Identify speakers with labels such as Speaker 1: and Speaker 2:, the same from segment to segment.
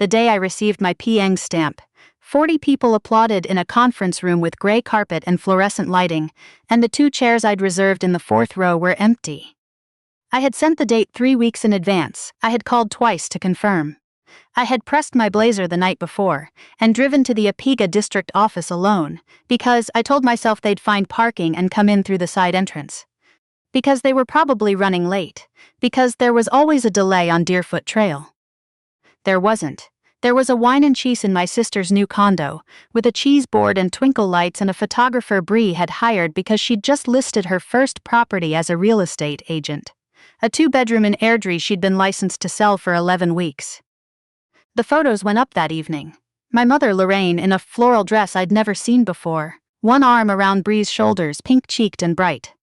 Speaker 1: the day I received my PN stamp. 40 people applauded in a conference room with gray carpet and fluorescent lighting, and the 2 chairs I'd reserved in the 4th row were empty. I had sent the date 3 weeks in advance. I had called twice to confirm. I had pressed my blazer the night before, and driven to the Apiga district office alone, because I told myself they'd find parking and come in through the side entrance. Because they were probably running late. Because there was always a delay on Deerfoot Trail. There wasn't. There was a wine and cheese in my sister's new condo, with a cheese board and twinkle lights and a photographer Bree had hired because she'd just listed her first property as a real estate agent. A 2-bedroom in Airdrie she'd been licensed to sell for 11 weeks. The photos went up that evening. My mother Lorraine in a floral dress I'd never seen before, one arm around Bree's shoulders, pink-cheeked and bright.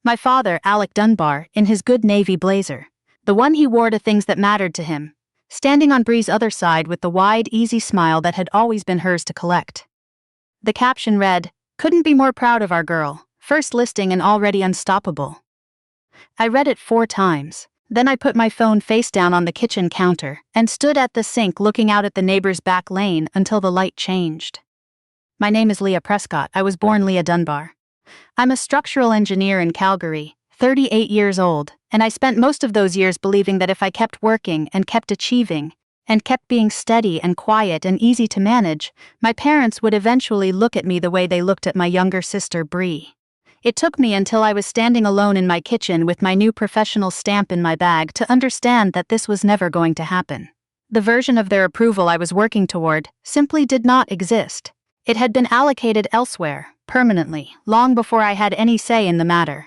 Speaker 1: My father, Alec Dunbar, in his good navy blazer, the one he wore to things that mattered to him, standing on Bree's other side with the wide, easy smile that had always been hers to collect. The caption read, "Couldn't be more proud of our girl, first listing and already unstoppable." I read it 4 times, then I put my phone face down on the kitchen counter and stood at the sink looking out at the neighbor's back lane until the light changed. My name is Leah Prescott. I was born Leah Dunbar. I'm a structural engineer in Calgary, 38 years old, and I spent most of those years believing that if I kept working and kept achieving, and kept being steady and quiet and easy to manage, my parents would eventually look at me the way they looked at my younger sister Bree. It took me until I was standing alone in my kitchen with my new professional stamp in my bag to understand that this was never going to happen. The version of their approval I was working toward simply did not exist. It had been allocated elsewhere, permanently, long before I had any say in the matter.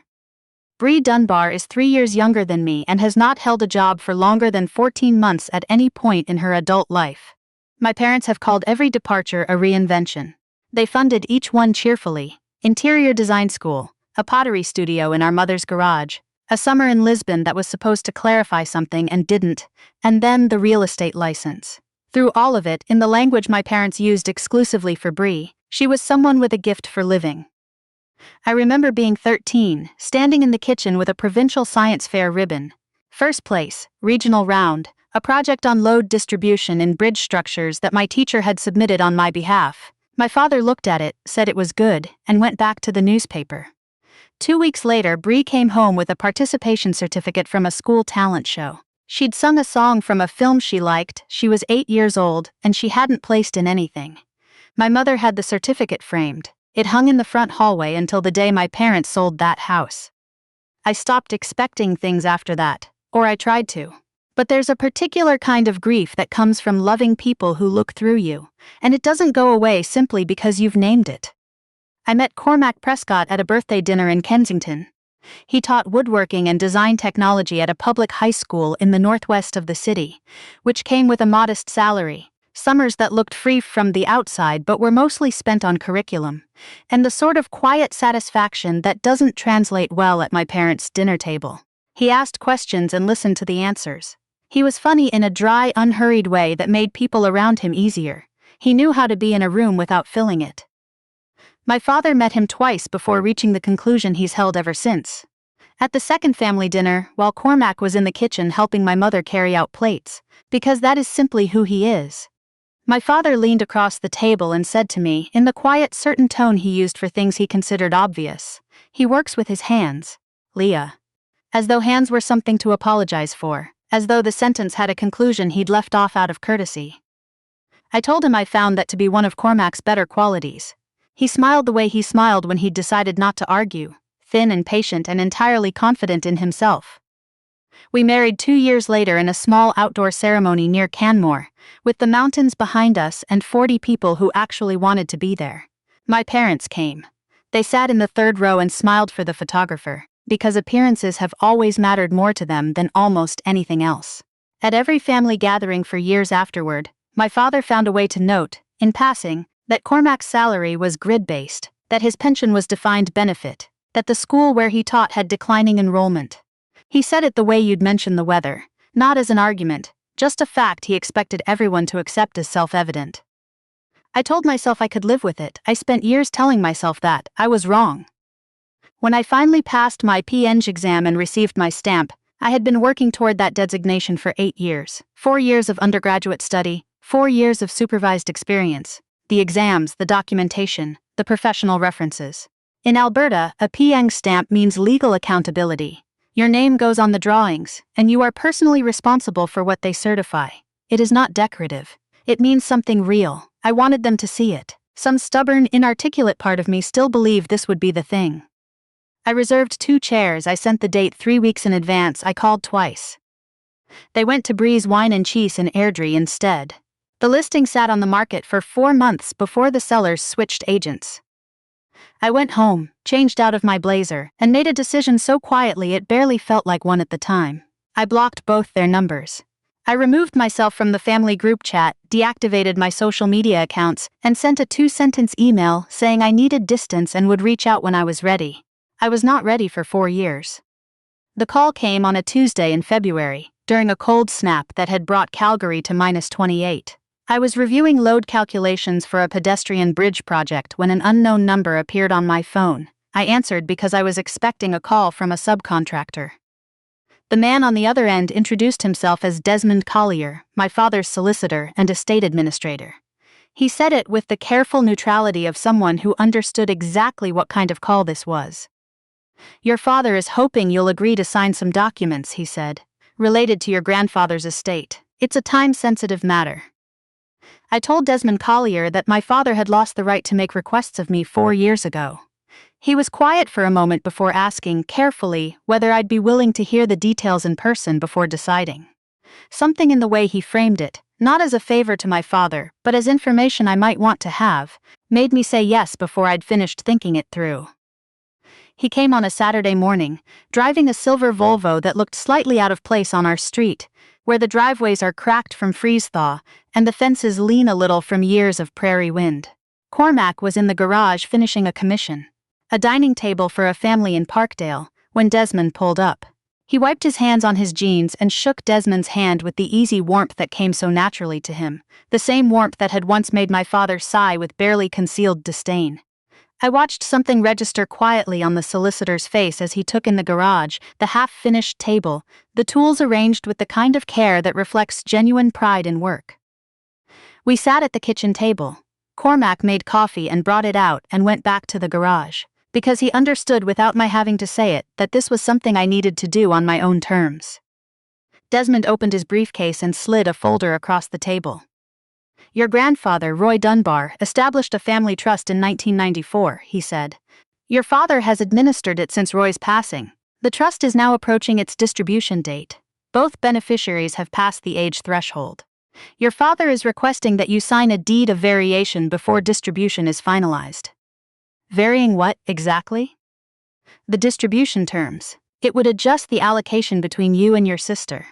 Speaker 1: Bree Dunbar is 3 years younger than me and has not held a job for longer than 14 months at any point in her adult life. My parents have called every departure a reinvention. They funded each one cheerfully: interior design school, a pottery studio in our mother's garage, a summer in Lisbon that was supposed to clarify something and didn't, and then the real estate license. Through all of it, in the language my parents used exclusively for Bree, she was someone with a gift for living. I remember being 13, standing in the kitchen with a provincial science fair ribbon. First place, regional round, a project on load distribution in bridge structures that my teacher had submitted on my behalf. My father looked at it, said it was good, and went back to the newspaper. 2 weeks later, Bree came home with a participation certificate from a school talent show. She'd sung a song from a film she liked, she was 8 years old, and she hadn't placed in anything. My mother had the certificate framed. It hung in the front hallway until the day my parents sold that house. I stopped expecting things after that, or I tried to. But there's a particular kind of grief that comes from loving people who look through you, and it doesn't go away simply because you've named it. I met Cormac Prescott at a birthday dinner in Kensington. He taught woodworking and design technology at a public high school in the northwest of the city, which came with a modest salary, summers that looked free from the outside but were mostly spent on curriculum, and the sort of quiet satisfaction that doesn't translate well at my parents' dinner table. He asked questions and listened to the answers. He was funny in a dry, unhurried way that made people around him easier. He knew how to be in a room without filling it. My father met him twice before reaching the conclusion he's held ever since. At the second family dinner, while Cormac was in the kitchen helping my mother carry out plates, because that is simply who he is. My father leaned across the table and said to me, in the quiet, certain tone he used for things he considered obvious, "He works with his hands, Leah." As though hands were something to apologize for, as though the sentence had a conclusion he'd left off out of courtesy. I told him I found that to be one of Cormac's better qualities. He smiled the way he smiled when he'd decided not to argue, thin and patient and entirely confident in himself. We married 2 years later in a small outdoor ceremony near Canmore, with the mountains behind us and 40 people who actually wanted to be there. My parents came. They sat in the 3rd row and smiled for the photographer, because appearances have always mattered more to them than almost anything else. At every family gathering for years afterward, my father found a way to note, in passing, that Cormac's salary was grid-based, that his pension was defined benefit, that the school where he taught had declining enrollment. He said it the way you'd mention the weather, not as an argument, just a fact he expected everyone to accept as self-evident. I told myself I could live with it. I spent years telling myself that. I was wrong. When I finally passed my PN exam and received my stamp, I had been working toward that designation for 8 years, 4 years of undergraduate study, 4 years of supervised experience, the exams, the documentation, the professional references. In Alberta, a PEng stamp means legal accountability. Your name goes on the drawings, and you are personally responsible for what they certify. It is not decorative. It means something real. I wanted them to see it. Some stubborn, inarticulate part of me still believed this would be the thing. I reserved 2 chairs. I sent the date 3 weeks in advance. I called twice. They went to Breeze Wine and Cheese in Airdrie instead. The listing sat on the market for 4 months before the sellers switched agents. I went home, changed out of my blazer, and made a decision so quietly it barely felt like one at the time. I blocked both their numbers. I removed myself from the family group chat, deactivated my social media accounts, and sent a 2-sentence email saying I needed distance and would reach out when I was ready. I was not ready for 4 years. The call came on a Tuesday in February, during a cold snap that had brought Calgary to -28. I was reviewing load calculations for a pedestrian bridge project when an unknown number appeared on my phone. I answered because I was expecting a call from a subcontractor. The man on the other end introduced himself as Desmond Collier, my father's solicitor and estate administrator. He said it with the careful neutrality of someone who understood exactly what kind of call this was. "Your father is hoping you'll agree to sign some documents," he said, "related to your grandfather's estate. It's a time-sensitive matter." I told Desmond Collier that my father had lost the right to make requests of me 4 years ago. He was quiet for a moment before asking, carefully, whether I'd be willing to hear the details in person before deciding. Something in the way he framed it, not as a favor to my father, but as information I might want to have, made me say yes before I'd finished thinking it through. He came on a Saturday morning, driving a silver Volvo that looked slightly out of place on our street, where the driveways are cracked from freeze-thaw, and the fences lean a little from years of prairie wind. Cormac was in the garage finishing a commission, a dining table for a family in Parkdale, when Desmond pulled up. He wiped his hands on his jeans and shook Desmond's hand with the easy warmth that came so naturally to him, the same warmth that had once made my father sigh with barely concealed disdain. I watched something register quietly on the solicitor's face as he took in the garage, the half-finished table, the tools arranged with the kind of care that reflects genuine pride in work. We sat at the kitchen table. Cormac made coffee and brought it out and went back to the garage, because he understood without my having to say it that this was something I needed to do on my own terms. Desmond opened his briefcase and slid a folder across the table. "Your grandfather, Roy Dunbar, established a family trust in 1994, he said. "Your father has administered it since Roy's passing. The trust is now approaching its distribution date. Both beneficiaries have passed the age threshold. Your father is requesting that you sign a deed of variation before distribution is finalized." Varying what, exactly? The distribution terms. It would adjust the allocation between you and your sister.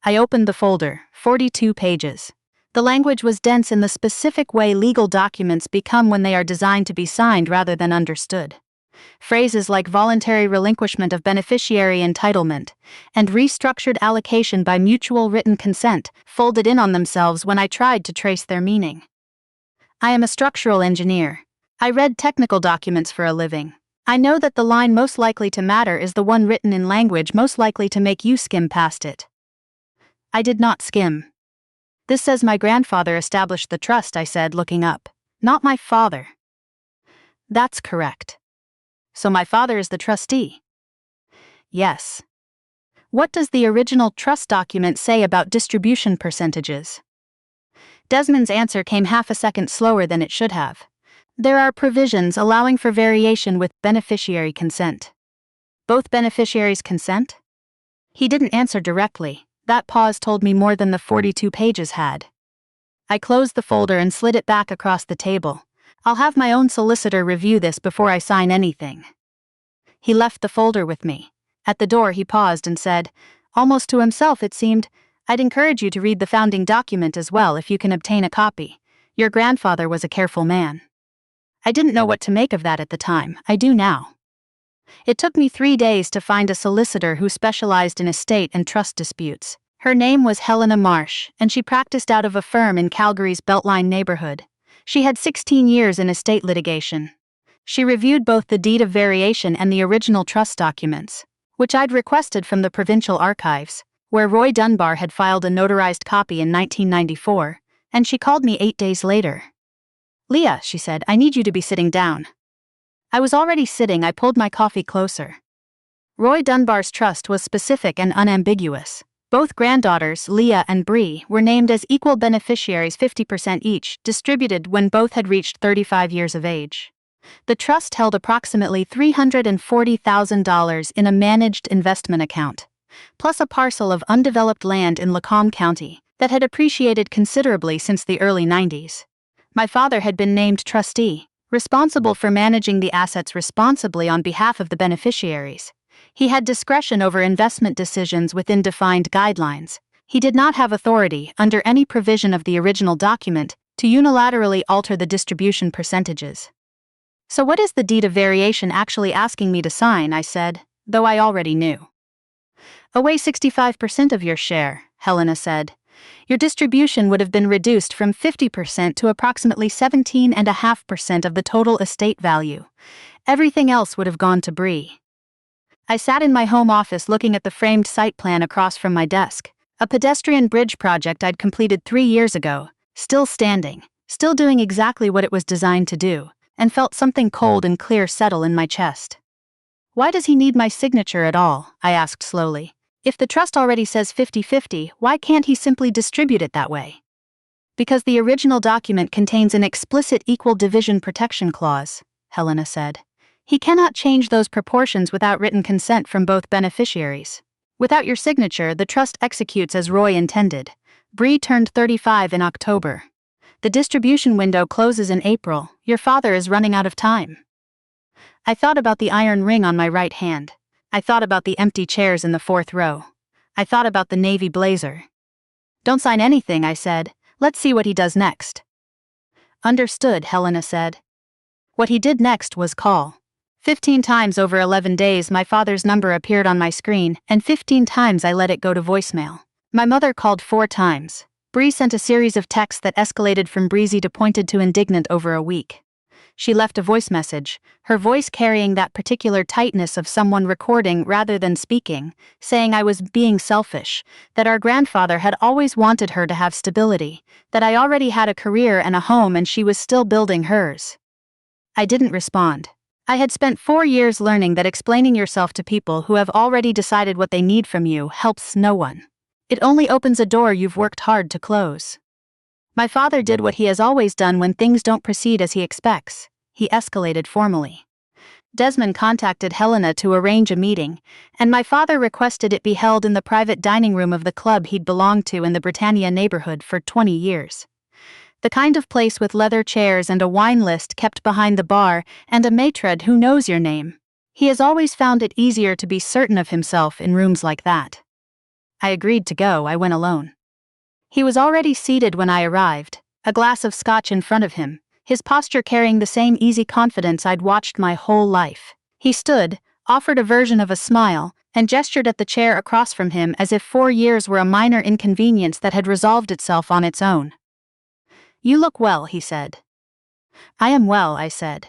Speaker 1: I opened the folder, 42 pages. The language was dense in the specific way legal documents become when they are designed to be signed rather than understood. Phrases like voluntary relinquishment of beneficiary entitlement and restructured allocation by mutual written consent folded in on themselves when I tried to trace their meaning. I am a structural engineer. I read technical documents for a living. I know that the line most likely to matter is the one written in language most likely to make you skim past it. I did not skim. "This says my grandfather established the trust," I said, looking up. "Not my father." "That's correct. So my father is the trustee?" "Yes." "What does the original trust document say about distribution percentages?" Desmond's answer came half a second slower than it should have. "There are provisions allowing for variation with beneficiary consent." "Both beneficiaries consent?" He didn't answer directly. That pause told me more than the 42 pages had. I closed the folder and slid it back across the table. "I'll have my own solicitor review this before I sign anything." He left the folder with me. At the door he paused and said, almost to himself it seemed, "I'd encourage you to read the founding document as well if you can obtain a copy. Your grandfather was a careful man." I didn't know what to make of that at the time. I do now. It took me 3 days to find a solicitor who specialized in estate and trust disputes. Her name was Helena Marsh, and she practiced out of a firm in Calgary's Beltline neighborhood. She had 16 years in estate litigation. She reviewed both the deed of variation and the original trust documents, which I'd requested from the provincial archives, where Roy Dunbar had filed a notarized copy in 1994, And she called me 8 days later. "Leah," she said, "I need you to be sitting down." I was already sitting. I pulled my coffee closer. Roy Dunbar's trust was specific and unambiguous. Both granddaughters, Leah and Bree, were named as equal beneficiaries, 50% each, distributed when both had reached 35 years of age. The trust held approximately $340,000 in a managed investment account, plus a parcel of undeveloped land in Lacombe County that had appreciated considerably since the early 90s. My father had been named trustee, responsible for managing the assets responsibly on behalf of the beneficiaries. He had discretion over investment decisions within defined guidelines. He did not have authority, under any provision of the original document, to unilaterally alter the distribution percentages. "So what is the deed of variation actually asking me to sign?" I said, though I already knew. "Away 65% of your share," Helena said. "Your distribution would have been reduced from 50% to approximately 17.5% of the total estate value. Everything else would have gone to Bree." I sat in my home office looking at the framed site plan across from my desk, a pedestrian bridge project I'd completed 3 years ago, still standing, still doing exactly what it was designed to do, and felt something cold and clear settle in my chest. "Why does he need my signature at all?" I asked slowly. "If the trust already says 50-50, why can't he simply distribute it that way?" "Because the original document contains an explicit equal division protection clause," Helena said. "He cannot change those proportions without written consent from both beneficiaries. Without your signature, the trust executes as Roy intended. Bree turned 35 in October. The distribution window closes in April. Your father is running out of time." I thought about the iron ring on my right hand. I thought about the empty chairs in the 4th row. I thought about the navy blazer. "Don't sign anything," I said. "Let's see what he does next." "Understood," Helena said. What he did next was call. 15 times over 11 days my father's number appeared on my screen, and 15 times I let it go to voicemail. My mother called 4 times. Bree sent a series of texts that escalated from breezy to pointed to indignant over a week. She left a voice message, her voice carrying that particular tightness of someone recording rather than speaking, saying I was being selfish, that our grandfather had always wanted her to have stability, that I already had a career and a home and she was still building hers. I didn't respond. I had spent 4 years learning that explaining yourself to people who have already decided what they need from you helps no one. It only opens a door you've worked hard to close. My father did what he has always done when things don't proceed as he expects. He escalated formally. Desmond contacted Helena to arrange a meeting, and my father requested it be held in the private dining room of the club he'd belonged to in the Britannia neighborhood for 20 years. The kind of place with leather chairs and a wine list kept behind the bar and a maitre who knows your name. He has always found it easier to be certain of himself in rooms like that. I agreed to go. I went alone. He was already seated when I arrived, a glass of scotch in front of him, his posture carrying the same easy confidence I'd watched my whole life. He stood, offered a version of a smile, and gestured at the chair across from him as if 4 years were a minor inconvenience that had resolved itself on its own. "You look well," he said. "I am well," I said.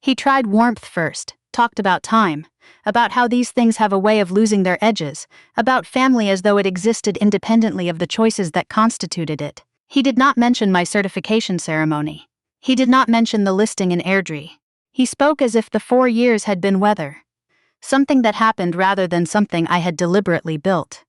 Speaker 1: He tried warmth first, talked about time, about how these things have a way of losing their edges, about family as though it existed independently of the choices that constituted it. He did not mention my certification ceremony. He did not mention the listing in Airdrie. He spoke as if the 4 years had been weather. Something that happened rather than something I had deliberately built.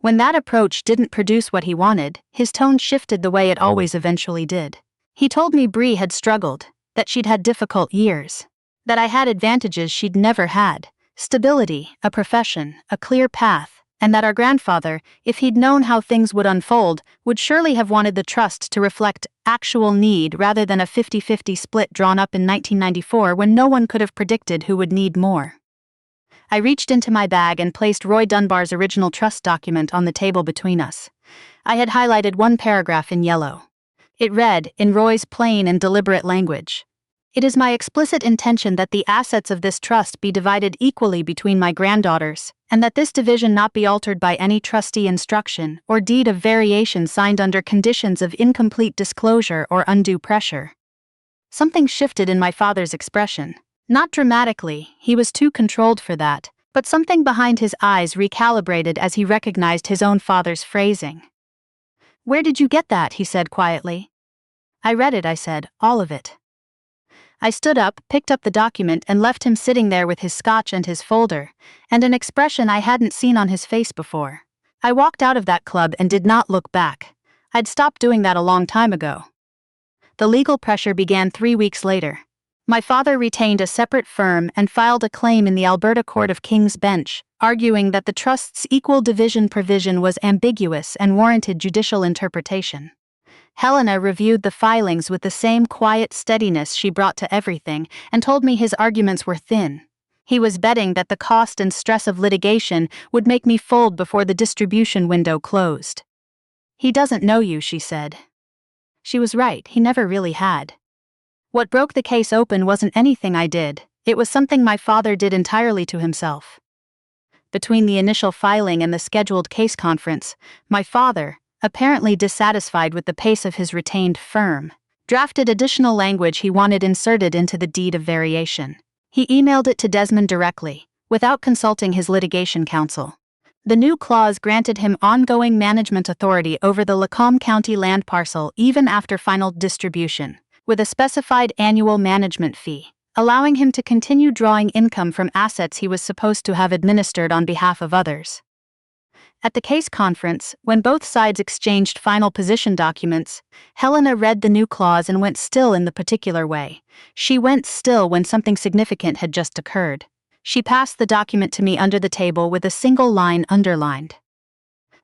Speaker 1: When that approach didn't produce what he wanted, his tone shifted the way it always eventually did. He told me Bree had struggled, that she'd had difficult years, that I had advantages she'd never had, stability, a profession, a clear path, and that our grandfather, if he'd known how things would unfold, would surely have wanted the trust to reflect actual need rather than a 50-50 split drawn up in 1994 when no one could have predicted who would need more. I reached into my bag and placed Roy Dunbar's original trust document on the table between us. I had highlighted one paragraph in yellow. It read, in Roy's plain and deliberate language, "It is my explicit intention that the assets of this trust be divided equally between my granddaughters, and that this division not be altered by any trustee instruction or deed of variation signed under conditions of incomplete disclosure or undue pressure." Something shifted in my father's expression. Not dramatically, he was too controlled for that, but something behind his eyes recalibrated as he recognized his own father's phrasing. "Where did you get that?" he said quietly. "I read it," I said, "all of it." I stood up, picked up the document, and left him sitting there with his scotch and his folder, and an expression I hadn't seen on his face before. I walked out of that club and did not look back. I'd stopped doing that a long time ago. The legal pressure began 3 weeks later. My father retained a separate firm and filed a claim in the Alberta Court of King's Bench, arguing that the trust's equal division provision was ambiguous and warranted judicial interpretation. Helena reviewed the filings with the same quiet steadiness she brought to everything and told me his arguments were thin. He was betting that the cost and stress of litigation would make me fold before the distribution window closed. "He doesn't know you," she said. She was right, he never really had. What broke the case open wasn't anything I did, it was something my father did entirely to himself. Between the initial filing and the scheduled case conference, my father, apparently dissatisfied with the pace of his retained firm, drafted additional language he wanted inserted into the deed of variation. He emailed it to Desmond directly, without consulting his litigation counsel. The new clause granted him ongoing management authority over the Lacombe County land parcel even after final distribution, with a specified annual management fee, allowing him to continue drawing income from assets he was supposed to have administered on behalf of others. At the case conference, when both sides exchanged final position documents, Helena read the new clause and went still in the particular way. She went still when something significant had just occurred. She passed the document to me under the table with a single line underlined.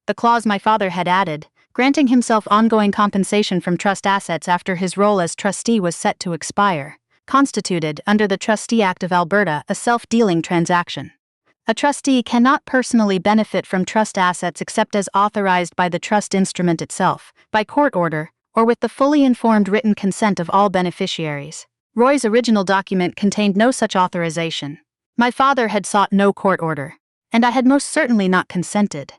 Speaker 1: The clause my father had added, granting himself ongoing compensation from trust assets after his role as trustee was set to expire, constituted, under the Trustee Act of Alberta, a self-dealing transaction. A trustee cannot personally benefit from trust assets except as authorized by the trust instrument itself, by court order, or with the fully informed written consent of all beneficiaries. Roy's original document contained no such authorization. My father had sought no court order, and I had most certainly not consented.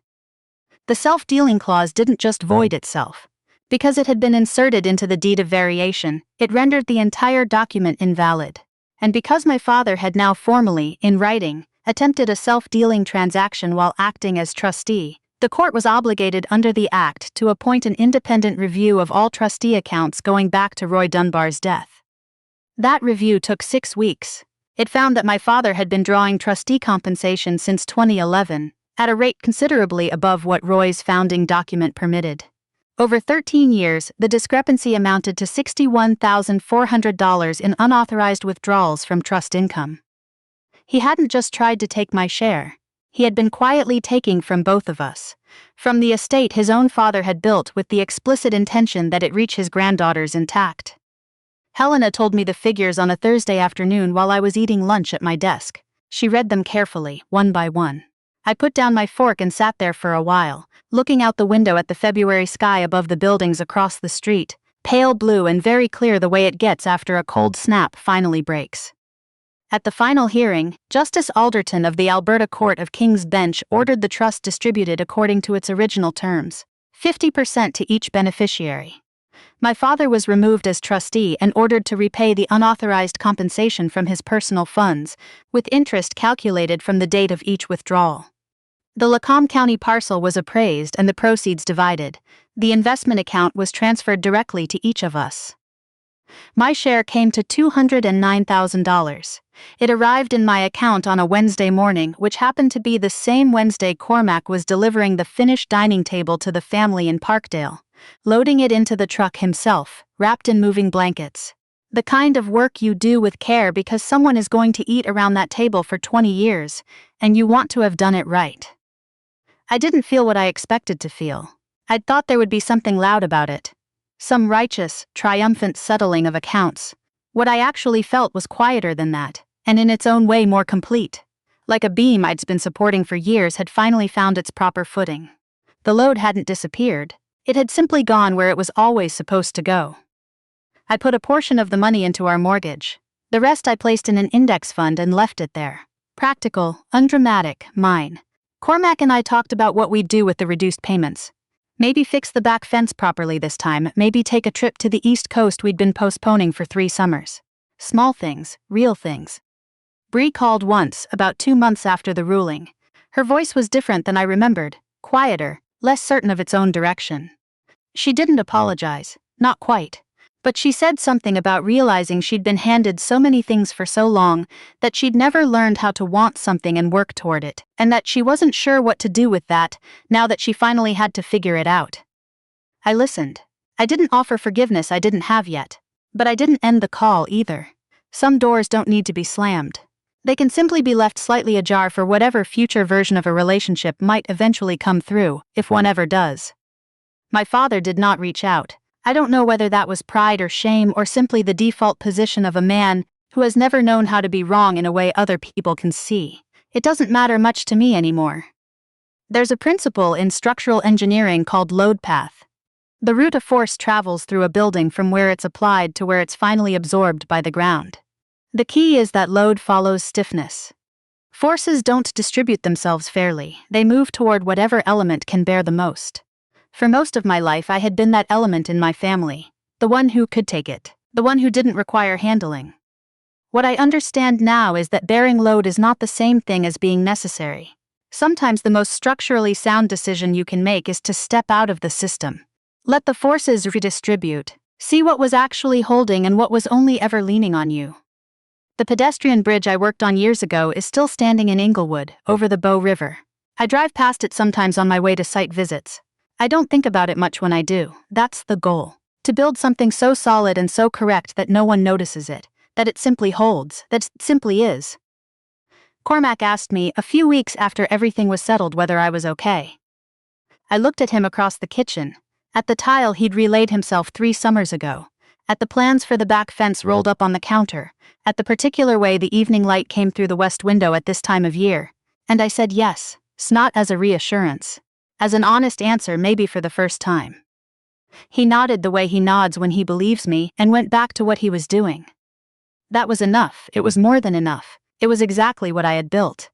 Speaker 1: The self-dealing clause didn't just void itself. Because it had been inserted into the deed of variation, it rendered the entire document invalid. And because my father had now formally, in writing, attempted a self-dealing transaction while acting as trustee, the court was obligated under the Act to appoint an independent review of all trustee accounts going back to Roy Dunbar's death. That review took 6 weeks. It found that my father had been drawing trustee compensation since 2011, at a rate considerably above what Roy's founding document permitted. Over 13 years, the discrepancy amounted to $61,400 in unauthorized withdrawals from trust income. He hadn't just tried to take my share. He had been quietly taking from both of us, from the estate his own father had built with the explicit intention that it reach his granddaughters intact. Helena told me the figures on a Thursday afternoon while I was eating lunch at my desk. She read them carefully, one by one. I put down my fork and sat there for a while, looking out the window at the February sky above the buildings across the street, pale blue and very clear the way it gets after a cold snap finally breaks. At the final hearing, Justice Alderton of the Alberta Court of King's Bench ordered the trust distributed according to its original terms, 50% to each beneficiary. My father was removed as trustee and ordered to repay the unauthorized compensation from his personal funds, with interest calculated from the date of each withdrawal. The Lacombe County parcel was appraised and the proceeds divided. The investment account was transferred directly to each of us. My share came to $209,000. It arrived in my account on a Wednesday morning, which happened to be the same Wednesday Cormac was delivering the finished dining table to the family in Parkdale, loading it into the truck himself, wrapped in moving blankets. The kind of work you do with care because someone is going to eat around that table for 20 years, and you want to have done it right. I didn't feel what I expected to feel. I'd thought there would be something loud about it. Some righteous, triumphant settling of accounts. What I actually felt was quieter than that, and in its own way more complete. Like a beam I'd been supporting for years had finally found its proper footing. The load hadn't disappeared. It had simply gone where it was always supposed to go. I put a portion of the money into our mortgage. The rest I placed in an index fund and left it there. Practical, undramatic, mine. Cormac and I talked about what we'd do with the reduced payments. Maybe fix the back fence properly this time, maybe take a trip to the East Coast we'd been postponing for 3 summers. Small things, real things. Bree called once, about 2 months after the ruling. Her voice was different than I remembered, quieter, less certain of its own direction. She didn't apologize, not quite. But she said something about realizing she'd been handed so many things for so long that she'd never learned how to want something and work toward it, and that she wasn't sure what to do with that now that she finally had to figure it out. I listened. I didn't offer forgiveness I didn't have yet. But I didn't end the call either. Some doors don't need to be slammed. They can simply be left slightly ajar for whatever future version of a relationship might eventually come through, if one ever does. My father did not reach out. I don't know whether that was pride or shame or simply the default position of a man who has never known how to be wrong in a way other people can see. It doesn't matter much to me anymore. There's a principle in structural engineering called load path. The route of force travels through a building from where it's applied to where it's finally absorbed by the ground. The key is that load follows stiffness. Forces don't distribute themselves fairly, they move toward whatever element can bear the most. For most of my life I had been that element in my family, the one who could take it, the one who didn't require handling. What I understand now is that bearing load is not the same thing as being necessary. Sometimes the most structurally sound decision you can make is to step out of the system. Let the forces redistribute, see what was actually holding and what was only ever leaning on you. The pedestrian bridge I worked on years ago is still standing in Inglewood, over the Bow River. I drive past it sometimes on my way to site visits. I don't think about it much when I do. That's the goal. To build something so solid and so correct that no one notices it, that it simply holds, that it simply is. Cormac asked me a few weeks after everything was settled whether I was okay. I looked at him across the kitchen, at the tile he'd relayed himself 3 summers ago, at the plans for the back fence rolled up on the counter, at the particular way the evening light came through the west window at this time of year, and I said yes, not as a reassurance. As an honest answer maybe for the first time. He nodded the way he nods when he believes me and went back to what he was doing. That was enough, it was more than enough, it was exactly what I had built.